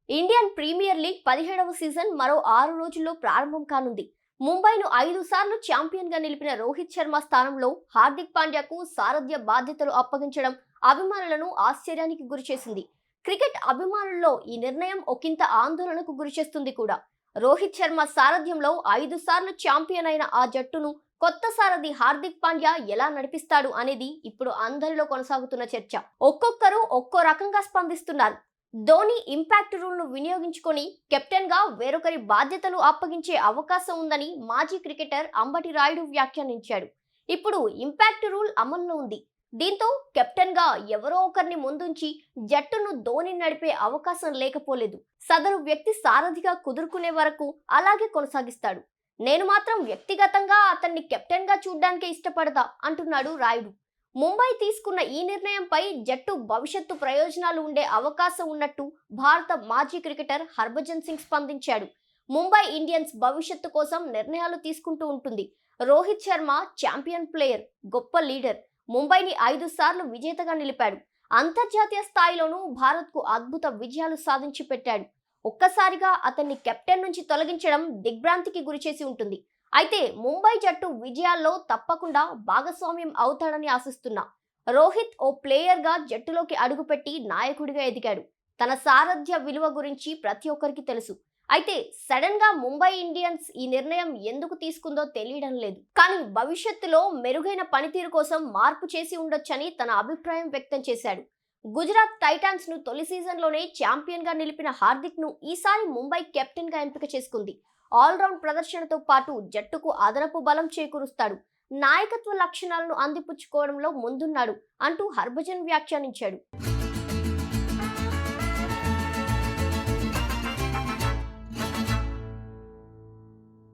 Indian premier league 17వ season మరో 6 రోజుల్లో ప్రారంభం కానుంది. ముంబైను 5 సార్లు ఛాంపియన్ గా నిలిపిన రోహిత్ శర్మ స్థానంలో హార్దిక్ పాండ్యాకు సారథ్య బాధ్యతలు అప్పగించడం అభిమానులను ఆశ్చర్యానికి గురిచేసింది. క్రికెట్ అభిమానుల్లో ఈ నిర్ణయం ఒకంత ఆందోళనకు గురిచేస్తుంది కూడా. రోహిత్ శర్మ సారథ్యంలో 5 సార్లు ఛాంపియన్ అయిన ఆ జట్టును కొత్త సారథి హార్దిక్ పాండ్యా ఎలా నడిపిస్తాడు అనేది ఇప్పుడు అందరిలో కొనసాగుతున్న చర్చ. ఒక్కొక్కరు ఒక్కో రకంగా స్పందిస్తున్నారు. ధోని ఇంపాక్ట్ రూల్ ను వినియోగించుకొని కెప్టెన్ గా వేరొకరి బాధ్యతలు అప్పగించే అవకాశం ఉందని మాజీ క్రికెటర్ అంబటి రాయుడు వ్యాఖ్యానించాడు. ఇప్పుడు ఇంపాక్ట్ రూల్ అమల్లో ఉంది. దీంతో కెప్టెన్ గా ఎవరో ఒకరిని ముందుంచి జట్టును ధోని నడిపే అవకాశం లేకపోలేదు. సదరు వ్యక్తి సారథిగా కుదురుకునే వరకు అలాగే కొనసాగిస్తాడు. నేను మాత్రం వ్యక్తిగతంగా అతన్ని కెప్టెన్ గా చూడ్డానికే ఇష్టపడతా అంటున్నాడు రాయుడు. ముంబై తీసుకున్న ఈ నిర్ణయంపై జట్టు భవిష్యత్తు ప్రయోజనాలు ఉండే అవకాశం ఉన్నట్టు భారత మాజీ క్రికెటర్ హర్భజన్ సింగ్ స్పందించాడు. ముంబై ఇండియన్స్ భవిష్యత్తు కోసం నిర్ణయాలు తీసుకుంటూ ఉంటుంది. రోహిత్ శర్మ ఛాంపియన్ ప్లేయర్, గొప్ప లీడర్. ముంబైని 5 సార్లు విజేతగా నిలిపాడు. అంతర్జాతీయ స్థాయిలోనూ భారత్కు అద్భుత విజయాలు సాధించి పెట్టాడు. ఒక్కసారిగా అతన్ని కెప్టెన్ నుంచి తొలగించడం దిగ్భ్రాంతికి గురిచేసి ఉంటుంది. అయితే ముంబై జట్టు విజయాల్లో తప్పకుండా భాగస్వామ్యం అవుతాడని ఆశిస్తున్నా. రోహిత్ ఓ ప్లేయర్ గా జట్టులోకి అడుగుపెట్టి నాయకుడిగా ఎదిగాడు. తన సారథ్య విలువ గురించి ప్రతి ఒక్కరికి తెలుసు. అయితే సడన్ గా ముంబై ఇండియన్స్ ఈ నిర్ణయం ఎందుకు తీసుకుందో తెలియడం లేదు. కానీ భవిష్యత్తులో మెరుగైన పనితీరు కోసం మార్పు చేసి ఉండొచ్చని తన అభిప్రాయం వ్యక్తం చేశాడు. గుజరాత్ టైటాన్స్ ను తొలి సీజన్ లోనే ఛాంపియన్ గా నిలిపిన హార్దిక్ ను ఈసారి ముంబై కెప్టెన్ గా ఎంపిక చేసుకుంది. ఆల్రౌండ్ ప్రదర్శనతో పాటు జట్టుకు అదనపు బలం చేకూరుస్తాడు. నాయకత్వ లక్షణాలను అందిపుచ్చుకోవడంలో ముందున్నాడు అంటూ హర్భజన్ వ్యాఖ్యానించాడు.